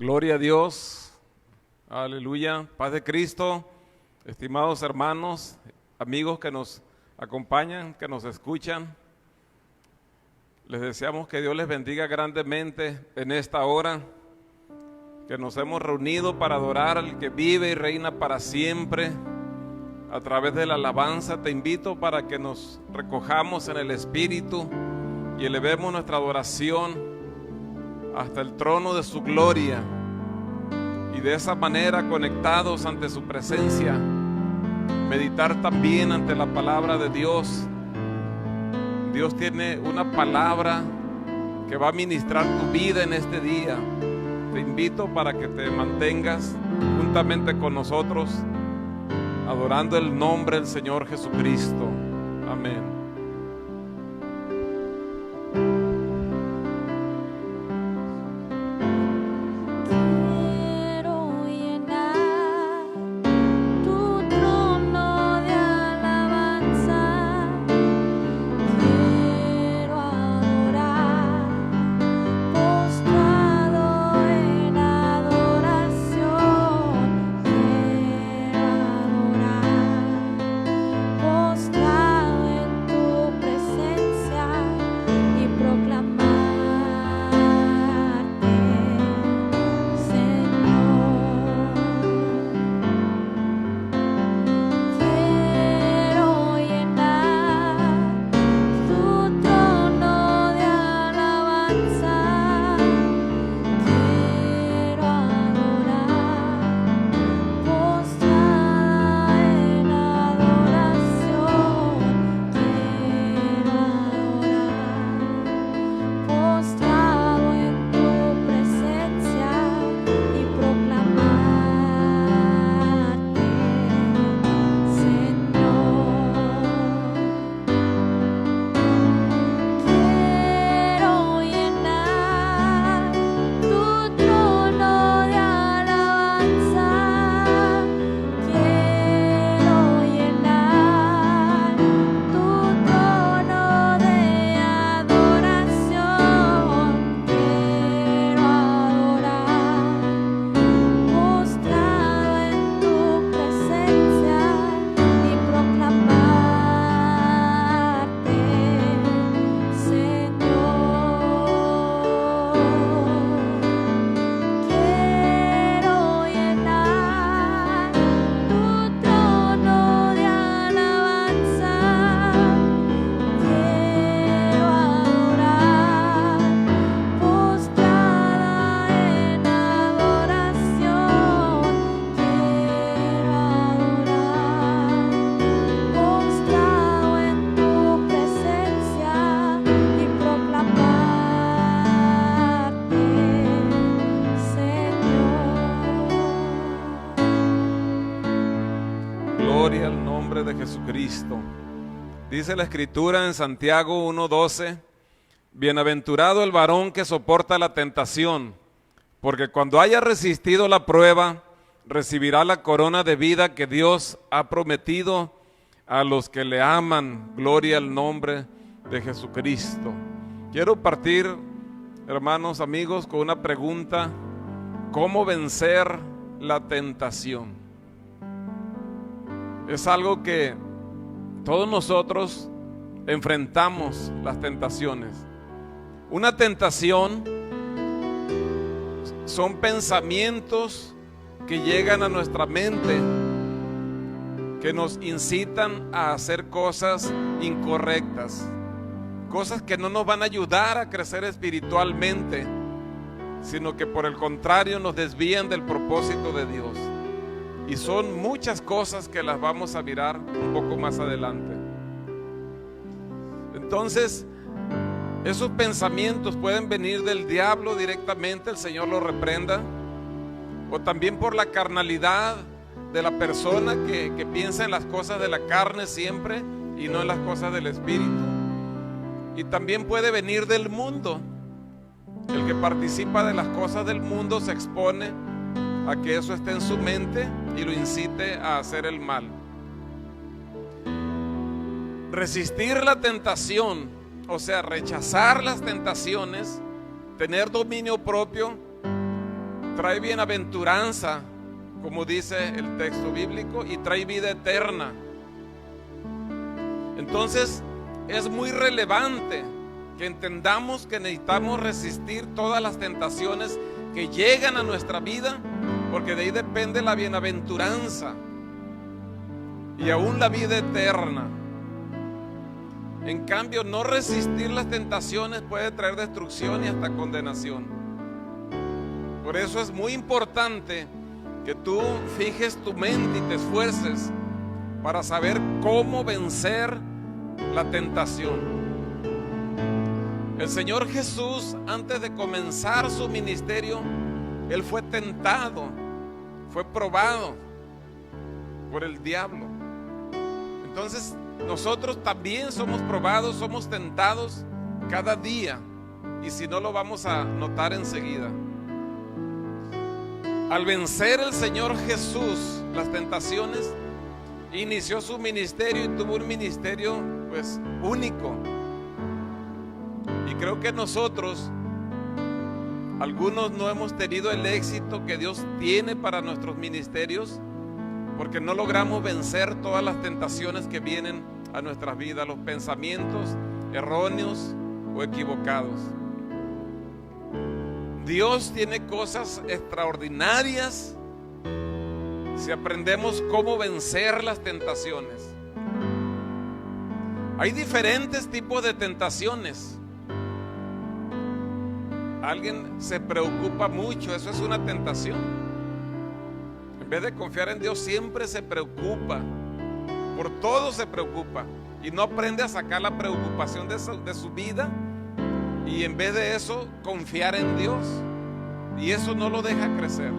Gloria a Dios, aleluya, paz de Cristo, estimados hermanos, amigos que nos acompañan, que nos escuchan. Les deseamos que Dios les bendiga grandemente en esta hora, que nos hemos reunido para adorar al que vive y reina para siempre. A través de la alabanza te invito para que nos recojamos en el Espíritu y elevemos nuestra adoración hasta el trono de su gloria, y de esa manera, conectados ante su presencia, meditar también ante la palabra de Dios. Dios tiene una palabra que va a ministrar tu vida en este día. Te invito para que te mantengas juntamente con nosotros adorando el nombre del Señor Jesucristo. Amén. Gloria al nombre de Jesucristo. Dice la Escritura en Santiago 1:12: bienaventurado el varón que soporta la tentación, porque cuando haya resistido la prueba, recibirá la corona de vida que Dios ha prometido a los que le aman. Gloria al nombre de Jesucristo. Quiero partir, hermanos, amigos, con una pregunta: ¿cómo vencer la tentación? Es algo que todos nosotros enfrentamos, las tentaciones. Una tentación son pensamientos que llegan a nuestra mente, que nos incitan a hacer cosas incorrectas, cosas que no nos van a ayudar a crecer espiritualmente, sino que por el contrario nos desvían del propósito de Dios. Y son muchas cosas que las vamos a mirar un poco más adelante. Entonces, esos pensamientos pueden venir del diablo directamente, el Señor lo reprenda, o también por la carnalidad de la persona que piensa en las cosas de la carne siempre y no en las cosas del Espíritu. Y también puede venir del mundo. El que participa de las cosas del mundo se expone a que eso esté en su mente y lo incite a hacer el mal. Resistir la tentación, o sea, rechazar las tentaciones, tener dominio propio, trae bienaventuranza, como dice el texto bíblico, y trae vida eterna. Entonces es muy relevante que entendamos que necesitamos resistir todas las tentaciones que llegan a nuestra vida, porque de ahí depende la bienaventuranza y aún la vida eterna. En cambio, no resistir las tentaciones puede traer destrucción y hasta condenación. Por eso es muy importante que tú fijes tu mente y te esfuerces para saber cómo vencer la tentación. El Señor Jesús, antes de comenzar su ministerio, Él fue tentado, fue probado por el diablo. Entonces, nosotros también somos probados, somos tentados cada día, y si no, lo vamos a notar enseguida. Al vencer el Señor Jesús las tentaciones, inició su ministerio y tuvo un ministerio pues único. Y creo que nosotros, algunos no hemos tenido el éxito que Dios tiene para nuestros ministerios, porque no logramos vencer todas las tentaciones que vienen a nuestras vidas, los pensamientos erróneos o equivocados. Dios tiene cosas extraordinarias si aprendemos cómo vencer las tentaciones. Hay diferentes tipos de tentaciones. Alguien se preocupa mucho, eso es una tentación. En vez de confiar en Dios, siempre se preocupa. Por todo se preocupa y no aprende a sacar la preocupación de su vida, y en vez de eso confiar en Dios, y eso no lo deja crecer.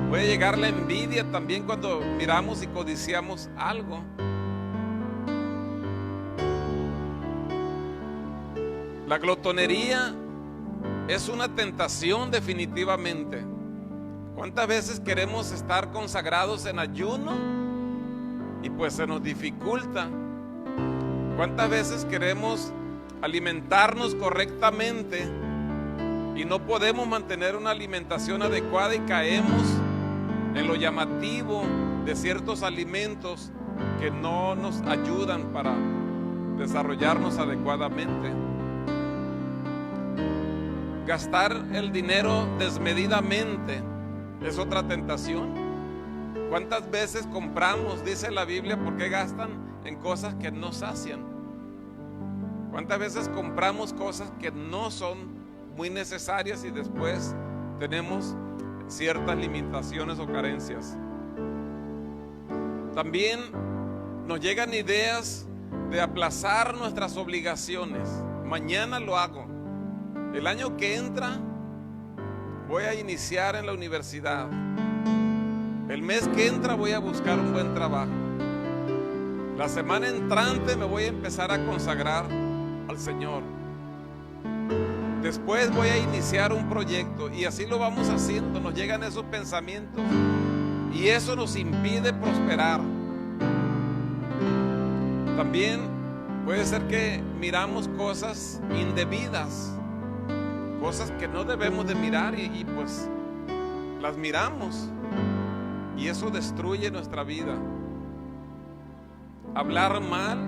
Puede llegar la envidia también cuando miramos y codiciamos algo. La glotonería es una tentación definitivamente. ¿Cuántas veces queremos estar consagrados en ayuno y pues se nos dificulta? ¿Cuántas veces queremos alimentarnos correctamente y no podemos mantener una alimentación adecuada y caemos en lo llamativo de ciertos alimentos que no nos ayudan para desarrollarnos adecuadamente? Gastar el dinero desmedidamente es otra tentación. ¿Cuántas veces compramos, dice la Biblia, por qué gastan en cosas que no sacian? ¿Cuántas veces compramos cosas que no son muy necesarias y después tenemos ciertas limitaciones o carencias? También nos llegan ideas de aplazar nuestras obligaciones. Mañana lo hago. El año que entra voy a iniciar en la universidad. El mes que entra voy a buscar un buen trabajo. La semana entrante me voy a empezar a consagrar al Señor. Después voy a iniciar un proyecto, y así lo vamos haciendo. Nos llegan esos pensamientos y eso nos impide prosperar. También puede ser que miramos cosas indebidas, cosas que no debemos de mirar, y pues las miramos, y eso destruye nuestra vida. Hablar mal,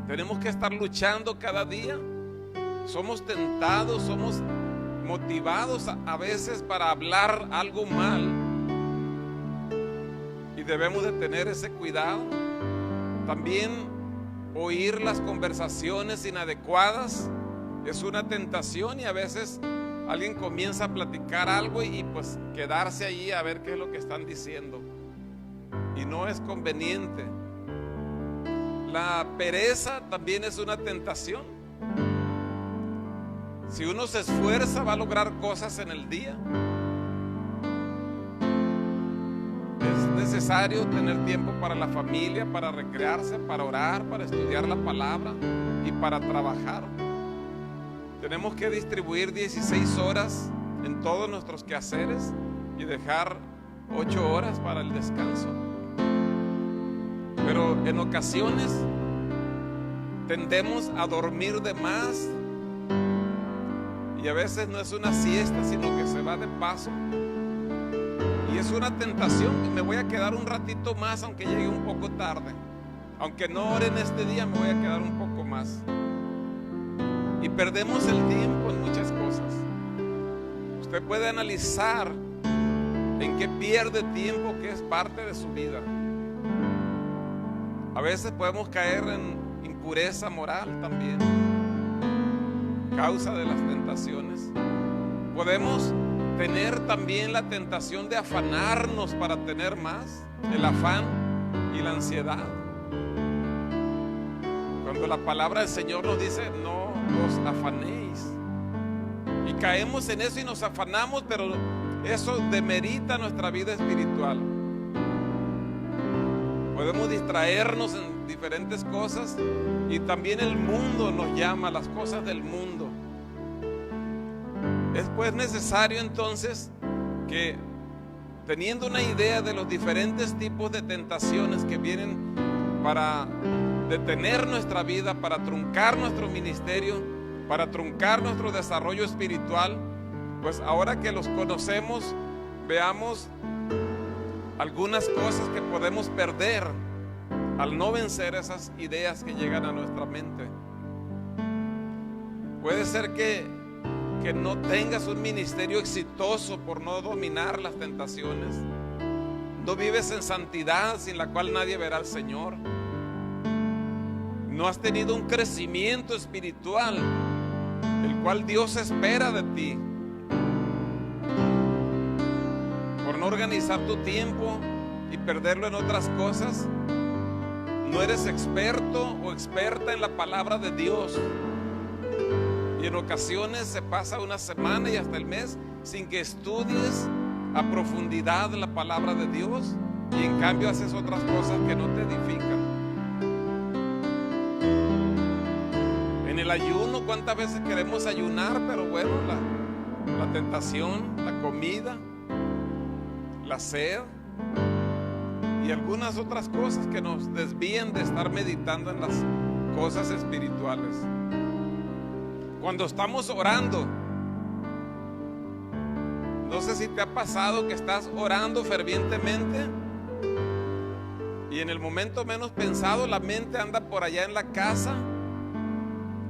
tenemos que estar luchando cada día. Somos tentados, somos motivados a veces para hablar algo mal, y debemos de tener ese cuidado. También oír las conversaciones inadecuadas es una tentación, y a veces alguien comienza a platicar algo y pues quedarse allí a ver qué es lo que están diciendo, y no es conveniente. La pereza también es una tentación. Si uno se esfuerza, va a lograr cosas en el día. Es necesario tener tiempo para la familia, para recrearse, para orar, para estudiar la palabra y para trabajar. Tenemos que distribuir 16 horas en todos nuestros quehaceres y dejar 8 horas para el descanso. Pero en ocasiones tendemos a dormir de más, y a veces no es una siesta, sino que se va está de paso. Y es una tentación. Me voy a quedar un ratito más, aunque llegue un poco tarde. Aunque no ore en este día, me voy a quedar un poco más. Y perdemos el tiempo en muchas cosas. Usted puede analizar en qué pierde tiempo, que es parte de su vida. A veces podemos caer en impureza moral también, causa de las tentaciones. Podemos tener también la tentación de afanarnos para tener más, el afán y la ansiedad. Cuando la palabra del Señor nos dice, no os afanéis. Y caemos en eso y nos afanamos, pero eso demerita nuestra vida espiritual. Podemos distraernos en diferentes cosas y también el mundo nos llama, las cosas del mundo. Es pues necesario entonces que, teniendo una idea de los diferentes tipos de tentaciones que vienen para detener nuestra vida, para truncar nuestro ministerio, para truncar nuestro desarrollo espiritual, pues ahora que los conocemos, veamos algunas cosas que podemos perder al no vencer esas ideas que llegan a nuestra mente. Puede ser que no tengas un ministerio exitoso por no dominar las tentaciones. No vives en santidad, sin la cual nadie verá al Señor. No has tenido un crecimiento espiritual, el cual Dios espera de ti. Por no organizar tu tiempo y perderlo en otras cosas, no eres experto o experta en la palabra de Dios. Y en ocasiones se pasa una semana y hasta el mes sin que estudies a profundidad la palabra de Dios, y en cambio haces otras cosas que no te edifican. En el ayuno, ¿cuántas veces queremos ayunar? Pero bueno, la tentación, la comida, la sed y algunas otras cosas que nos desvían de estar meditando en las cosas espirituales. Cuando estamos orando, no sé si te ha pasado que estás orando fervientemente y en el momento menos pensado la mente anda por allá en la casa,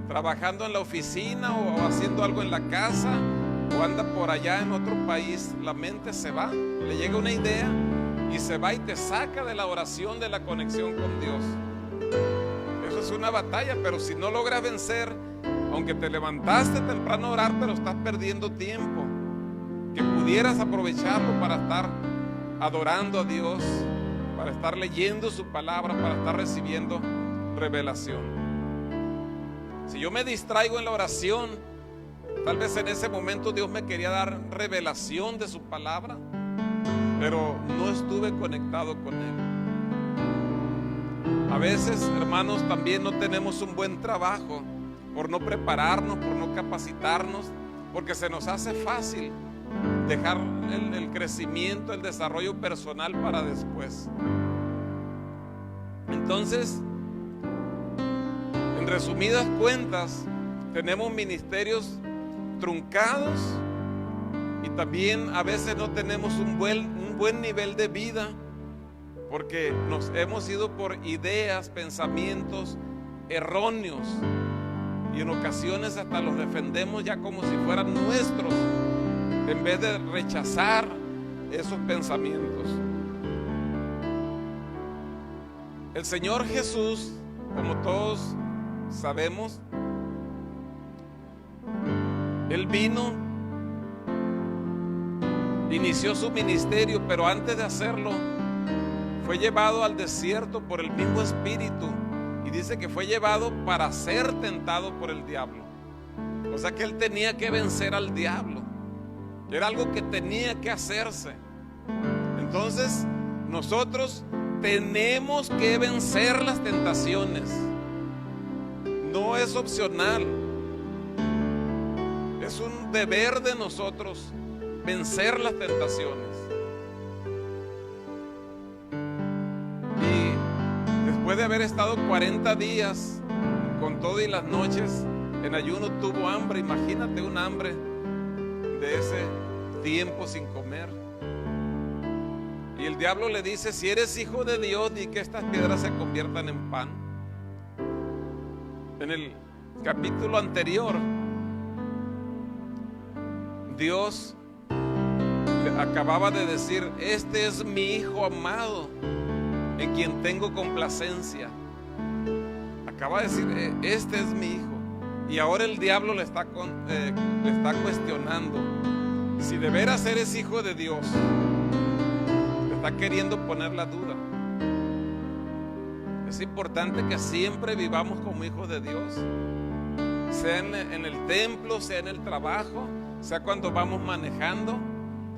trabajando en la oficina o haciendo algo en la casa, o anda por allá en otro país. La mente se va, le llega una idea y se va y te saca de la oración, de la conexión con Dios. Eso es una batalla, pero si no logras vencer, aunque te levantaste temprano a orar, pero estás perdiendo tiempo que pudieras aprovecharlo para estar adorando a Dios, para estar leyendo su palabra, para estar recibiendo revelación. Si yo me distraigo en la oración, tal vez en ese momento Dios me quería dar revelación de su palabra, pero no estuve conectado con Él. A veces, hermanos, también no tenemos un buen trabajo por no prepararnos, por no capacitarnos, porque se nos hace fácil dejar el crecimiento, el desarrollo personal para después. Entonces, en resumidas cuentas, tenemos ministerios truncados y también a veces no tenemos un buen nivel de vida, porque nos hemos ido por ideas, pensamientos erróneos, y en ocasiones hasta los defendemos ya como si fueran nuestros, en vez de rechazar esos pensamientos. El Señor Jesús, como todos sabemos, Él vino, inició su ministerio, pero antes de hacerlo fue llevado al desierto por el mismo Espíritu, y dice que fue llevado para ser tentado por el diablo. O sea que Él tenía que vencer al diablo, era algo que tenía que hacerse. Entonces nosotros tenemos que vencer las tentaciones, no es opcional, es un deber de nosotros vencer las tentaciones. Y después de haber estado 40 días con todo y las noches en ayuno, tuvo hambre. Imagínate un hambre de ese tiempo sin comer. Y el diablo le dice: si eres hijo de Dios, di que estas piedras se conviertan en pan. En el capítulo anterior, Dios le acababa de decir: este es mi hijo amado, en quien tengo complacencia. Acaba de decir: este es mi hijo. Y ahora el diablo le está cuestionando si de veras eres hijo de Dios. Le está queriendo poner la duda. Es importante que siempre vivamos como hijos de Dios, sea en el templo, sea en el trabajo, sea cuando vamos manejando,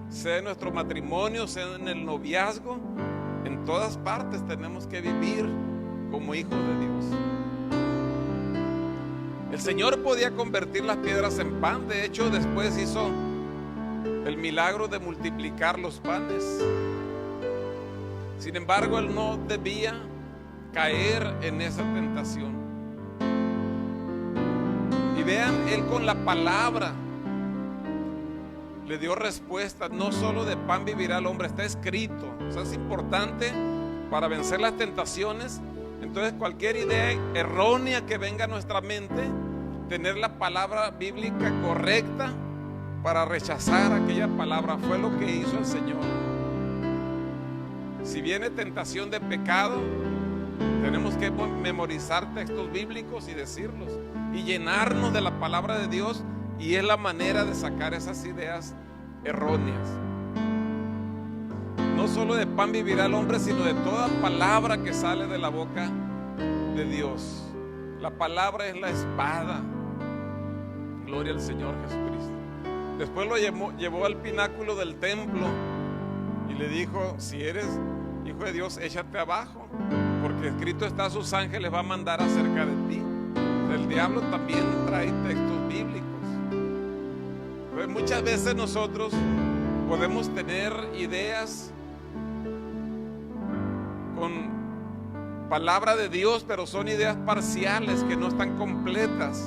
sea en nuestro matrimonio, sea en el noviazgo. En todas partes tenemos que vivir como hijos de Dios. El Señor podía convertir las piedras en pan. De hecho, después hizo el milagro de multiplicar los panes. Sin embargo, Él no debía caer en esa tentación. Y vean, Él con la palabra le dio respuesta. No solo de pan vivirá el hombre, está escrito. O sea, es importante para vencer las tentaciones. Entonces, cualquier idea errónea que venga a nuestra mente, tener la palabra bíblica correcta para rechazar aquella palabra. Fue lo que hizo el Señor. Si viene tentación de pecado, tenemos que memorizar textos bíblicos y decirlos, y llenarnos de la palabra de Dios. Y es la manera de sacar esas ideas erróneas. No solo de pan vivirá el hombre, sino de toda palabra que sale de la boca de Dios. La palabra es la espada. Gloria al Señor Jesucristo. Después lo llevó al pináculo del templo y le dijo: si eres hijo de Dios, échate abajo, porque escrito está: sus ángeles va a mandar acerca de ti. El diablo también trae textos bíblicos. Pues muchas veces nosotros podemos tener ideas con palabra de Dios, pero son ideas parciales que no están completas.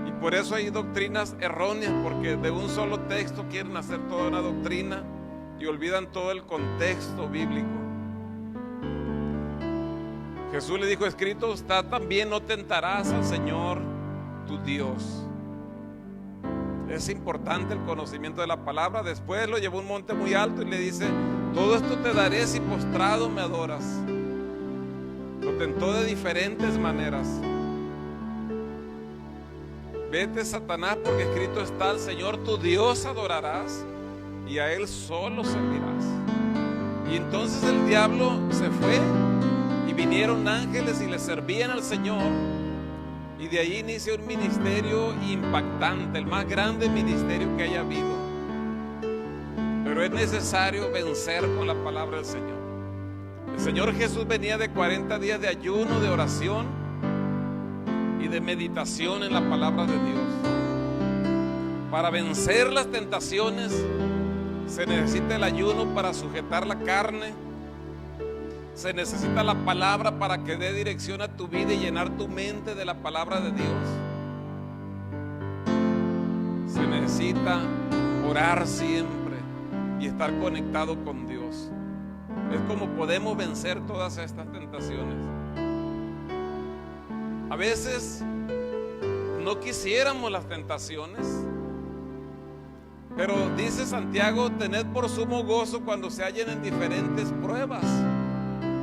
Y por eso hay doctrinas erróneas, porque de un solo texto quieren hacer toda una doctrina y olvidan todo el contexto bíblico. Jesús le dijo: escrito está también: no tentarás al Señor tu Dios. Es importante el conocimiento de la palabra. Después lo llevó a un monte muy alto y le dice: todo esto te daré si postrado me adoras. Lo tentó de diferentes maneras. Vete, Satanás, porque escrito está: al Señor tu Dios adorarás y a Él solo servirás. Y entonces el diablo se fue y vinieron ángeles y le servían al Señor. Y de ahí inicia un ministerio impactante, el más grande ministerio que haya habido. Pero es necesario vencer con la palabra del Señor. El Señor Jesús venía de 40 días de ayuno, de oración y de meditación en la palabra de Dios. Para vencer las tentaciones se necesita el ayuno para sujetar la carne. Se necesita la palabra para que dé dirección a tu vida y llenar tu mente de la palabra de Dios. Se necesita orar siempre y estar conectado con Dios. Es como podemos vencer todas estas tentaciones. A veces no quisiéramos las tentaciones, pero dice Santiago: tened por sumo gozo cuando se hallen en diferentes pruebas,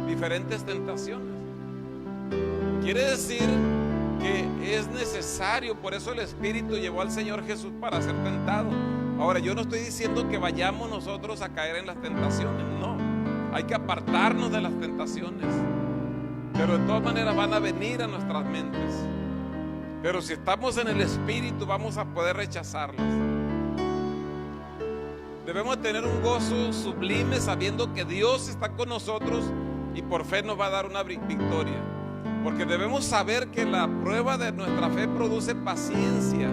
diferentes tentaciones. Quiere decir que es necesario. Por eso el Espíritu llevó al Señor Jesús para ser tentado. Ahora, yo no estoy diciendo que vayamos nosotros a caer en las tentaciones, no. Hay que apartarnos de las tentaciones, pero de todas maneras van a venir a nuestras mentes. Pero si estamos en el Espíritu, vamos a poder rechazarlas. Debemos tener un gozo sublime sabiendo que Dios está con nosotros y por fe nos va a dar una victoria. Porque debemos saber que la prueba de nuestra fe produce paciencia,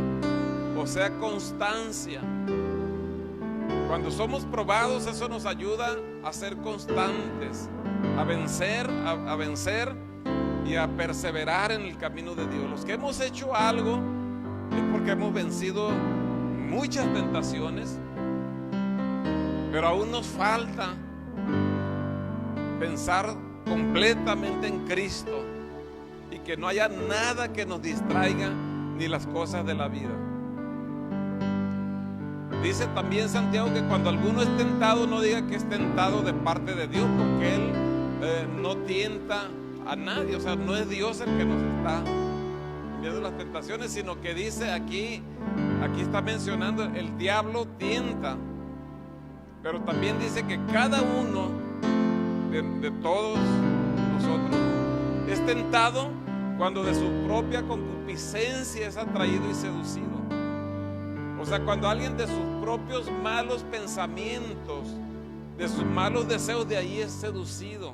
o sea, constancia. Cuando somos probados, eso nos ayuda a ser constantes, a vencer y a perseverar en el camino de Dios. Los que hemos hecho algo es porque hemos vencido muchas tentaciones Pero aún nos falta pensar completamente en Cristo y que no haya nada que nos distraiga ni las cosas de la vida. Dice también Santiago que cuando alguno es tentado, no diga que es tentado de parte de Dios, porque Él no tienta a nadie. O sea, no es Dios el que nos está enviando las tentaciones, sino que dice aquí está mencionando, el diablo tienta. Pero también dice que cada uno de todos nosotros es tentado cuando de su propia concupiscencia es atraído y seducido. O sea, cuando alguien de sus propios malos pensamientos, de sus malos deseos, de ahí es seducido.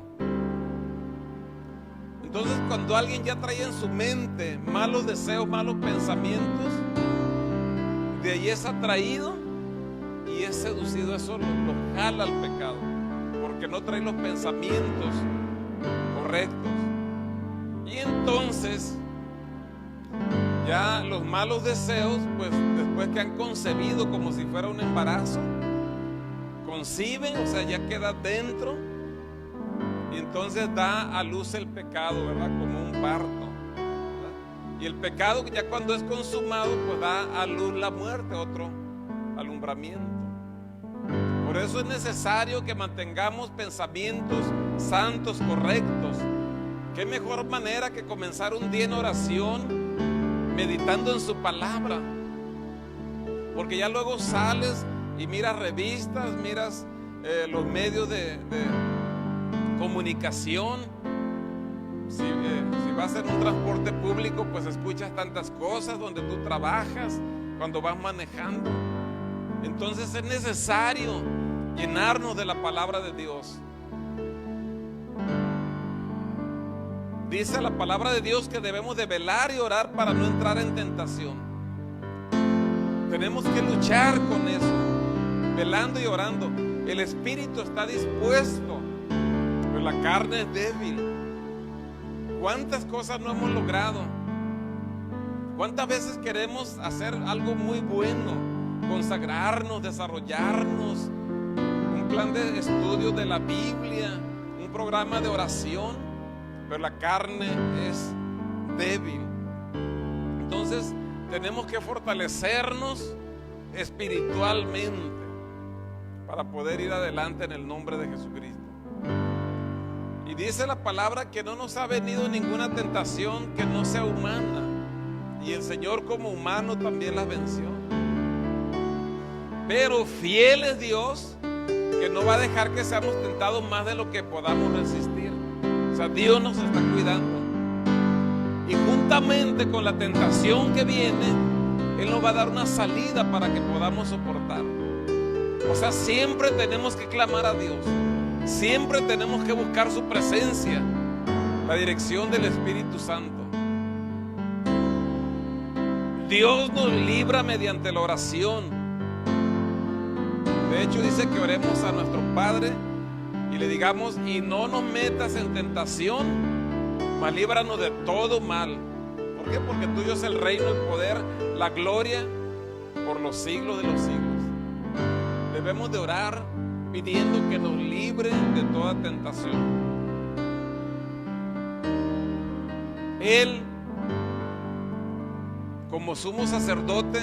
Entonces, cuando alguien ya trae en su mente malos deseos, malos pensamientos, de ahí es atraído y es seducido. Eso lo jala al pecado, porque no trae los pensamientos correctos. Y entonces ya los malos deseos, pues después que han concebido como si fuera un embarazo, conciben, o sea, ya queda dentro, y entonces da a luz el pecado, ¿verdad? Como un parto, ¿verdad? Y el pecado, ya cuando es consumado, pues da a luz la muerte, otro alumbramiento. Por eso es necesario que mantengamos pensamientos santos, correctos. ¿Qué mejor manera que comenzar un día en oración, meditando en su palabra? Porque ya luego sales y miras revistas, miras los medios de comunicación. Si vas en un transporte público, pues escuchas tantas cosas donde tú trabajas, cuando vas manejando. Entonces es necesario llenarnos de la palabra de Dios. Dice la palabra de Dios que debemos de velar y orar para no entrar en tentación. Tenemos que luchar con eso, velando y orando. El espíritu está dispuesto, pero la carne es débil. ¿Cuántas cosas no hemos logrado? ¿Cuántas veces queremos hacer algo muy bueno? Consagrarnos, desarrollarnos, un plan de estudio de la Biblia, un programa de oración. Pero la carne es débil. Entonces tenemos que fortalecernos espiritualmente para poder ir adelante en el nombre de Jesucristo. Y dice la palabra que no nos ha venido ninguna tentación que no sea humana, y el Señor como humano también las venció. Pero fiel es Dios, que no va a dejar que seamos tentados más de lo que podamos resistir. O sea, Dios nos está cuidando. Y juntamente con la tentación que viene, Él nos va a dar una salida para que podamos soportar. O sea, siempre tenemos que clamar a Dios. Siempre tenemos que buscar su presencia, la dirección del Espíritu Santo. Dios nos libra mediante la oración. De hecho, dice que oremos a nuestro Padre y le digamos: y no nos metas en tentación, mas líbranos de todo mal. ¿Por qué? Porque tuyo es el reino, el poder, la gloria por los siglos de los siglos. Debemos de orar pidiendo que nos libre de toda tentación. Él, como sumo sacerdote,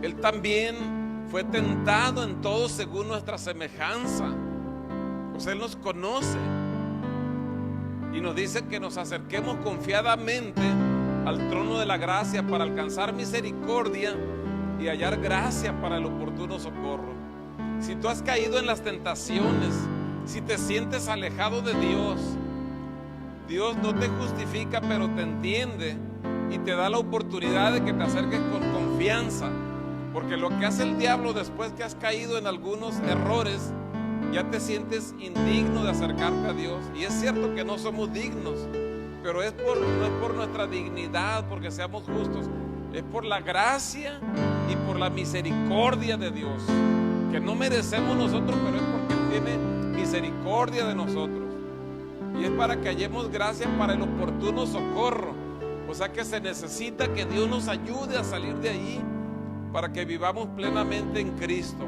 Él también fue tentado en todo según nuestra semejanza. Pues Él nos conoce y nos dice que nos acerquemos confiadamente al trono de la gracia para alcanzar misericordia y hallar gracia para el oportuno socorro. Si tú has caído en las tentaciones, si te sientes alejado de Dios, Dios no te justifica, pero te entiende y te da la oportunidad de que te acerques con confianza. Porque lo que hace el diablo después que has caído en algunos errores, ya te sientes indigno de acercarte a Dios. Y es cierto que no somos dignos, pero no es por nuestra dignidad, porque seamos justos, es por la gracia y por la misericordia de Dios, que no merecemos nosotros, pero es porque Él tiene misericordia de nosotros. Y es para que hallemos gracia para el oportuno socorro. O sea que se necesita que Dios nos ayude a salir de ahí, para que vivamos plenamente en Cristo.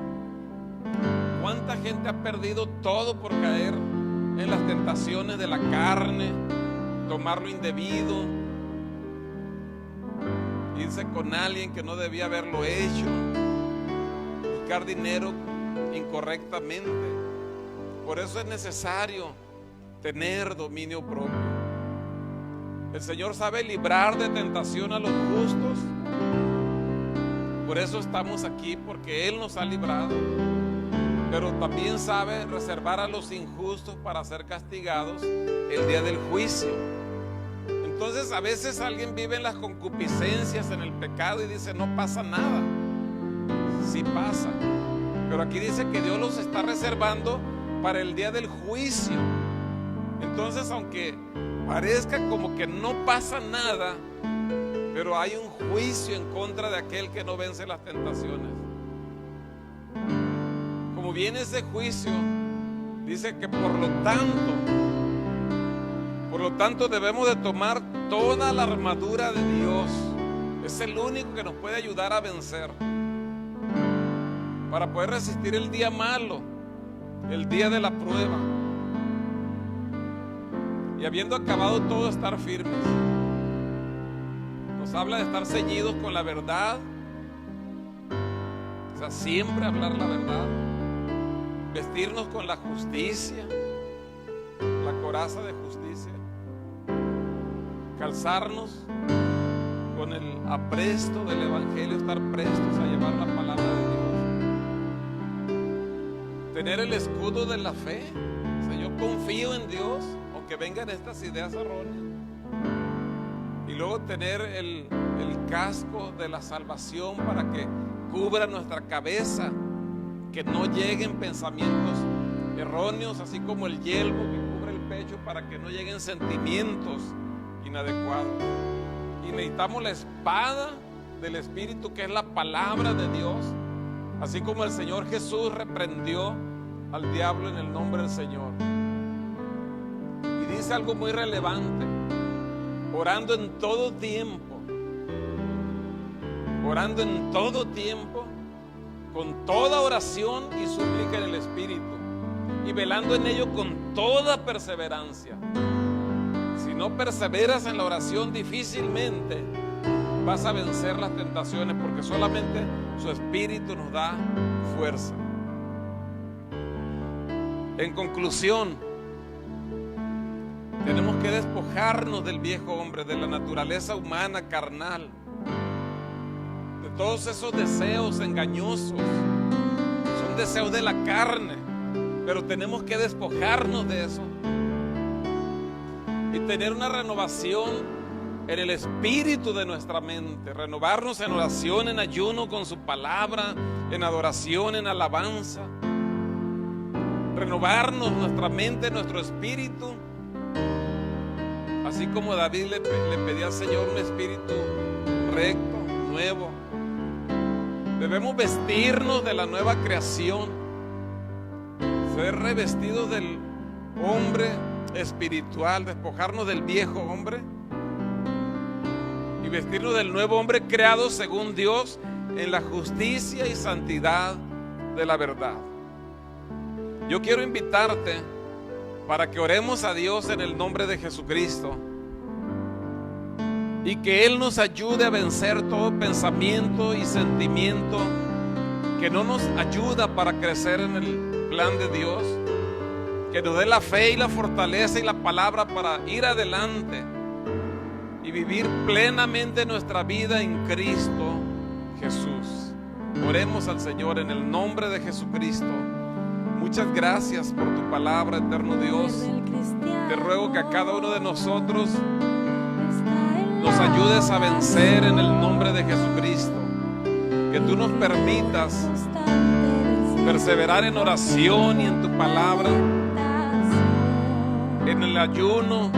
¿Cuánta gente ha perdido todo por caer en las tentaciones de la carne, tomar lo indebido, irse con alguien que no debía haberlo hecho, buscar dinero incorrectamente? Por eso es necesario tener dominio propio. El Señor sabe librar de tentación a los justos. Por eso estamos aquí, porque Él nos ha librado. Pero también sabe reservar a los injustos para ser castigados el día del juicio. Entonces a veces alguien vive en las concupiscencias, en el pecado, y dice: no pasa nada. Sí pasa. Pero aquí dice que Dios los está reservando para el día del juicio. Entonces, aunque parezca como que no pasa nada, pero hay un juicio en contra de aquel que no vence las tentaciones. Como viene ese juicio, dice que por lo tanto debemos de tomar toda la armadura de Dios. Es el único que nos puede ayudar a vencer, para poder resistir el día malo, el día de la prueba, y habiendo acabado todo, estar firmes. Nos habla de estar ceñidos con la verdad, o sea, siempre hablar la verdad, vestirnos con la justicia, la coraza de justicia, calzarnos con el apresto del Evangelio, estar prestos a llevar la palabra de Dios, tener el escudo de la fe. O sea, yo confío en Dios, aunque vengan estas ideas erróneas. Y luego tener el casco de la salvación para que cubra nuestra cabeza, que no lleguen pensamientos erróneos, así como el yelmo que cubre el pecho para que no lleguen sentimientos inadecuados. Y necesitamos la espada del Espíritu, que es la palabra de Dios, así como el Señor Jesús reprendió al diablo en el nombre del Señor. Y dice algo muy relevante: orando en todo tiempo, orando en todo tiempo, con toda oración y súplica en el Espíritu, y velando en ello con toda perseverancia. Si no perseveras en la oración, difícilmente vas a vencer las tentaciones, porque solamente su Espíritu nos da fuerza. En conclusión, tenemos que despojarnos del viejo hombre, de la naturaleza humana carnal, de todos esos deseos engañosos. Son deseos de la carne, pero tenemos que despojarnos de eso y tener una renovación en el espíritu de nuestra mente, renovarnos en oración, en ayuno con su palabra, en adoración, en alabanza, renovarnos nuestra mente, nuestro espíritu, así como David le pedía al Señor un espíritu recto, nuevo. Debemos vestirnos de la nueva creación, ser revestidos del hombre espiritual, despojarnos del viejo hombre y vestirnos del nuevo hombre creado según Dios en la justicia y santidad de la verdad. Yo quiero invitarte para que oremos a Dios en el nombre de Jesucristo y que Él nos ayude a vencer todo pensamiento y sentimiento que no nos ayuda para crecer en el plan de Dios, que nos dé la fe y la fortaleza y la palabra para ir adelante y vivir plenamente nuestra vida en Cristo Jesús. Oremos al Señor en el nombre de Jesucristo. Muchas gracias por tu palabra, eterno Dios. Te ruego que a cada uno de nosotros nos ayudes a vencer en el nombre de Jesucristo. Que tú nos permitas perseverar en oración y en tu palabra, en el ayuno,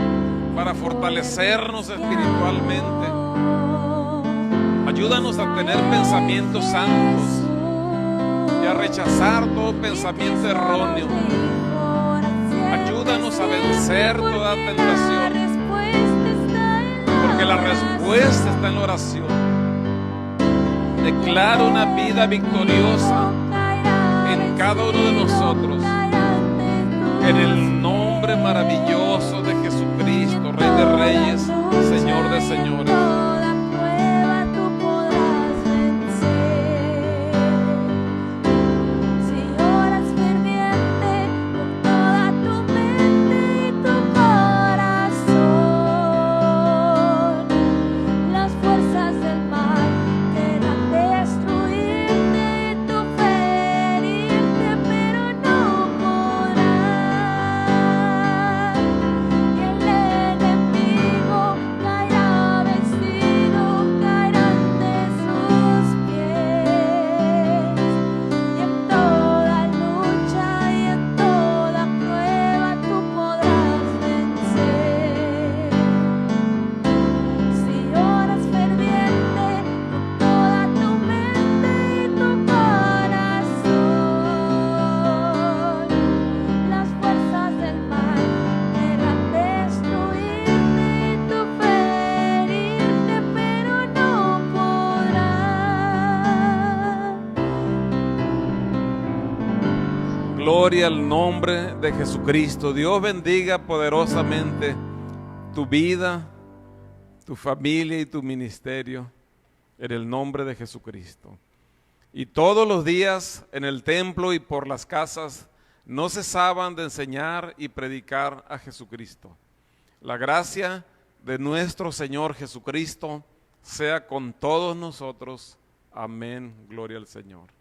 para fortalecernos espiritualmente. Ayúdanos a tener pensamientos santos y a rechazar todo pensamiento erróneo. Ayúdanos a vencer toda tentación, porque la respuesta está en la oración. Declaro una vida victoriosa en cada uno de nosotros. nosotros. En el nombre maravilloso de Jesucristo, Rey de Reyes, Señor de Señores. Gloria al nombre de Jesucristo. Dios bendiga poderosamente tu vida, tu familia y tu ministerio en el nombre de Jesucristo. Y todos los días en el templo y por las casas no cesaban de enseñar y predicar a Jesucristo. La gracia de nuestro Señor Jesucristo sea con todos nosotros. Amén. Gloria al Señor.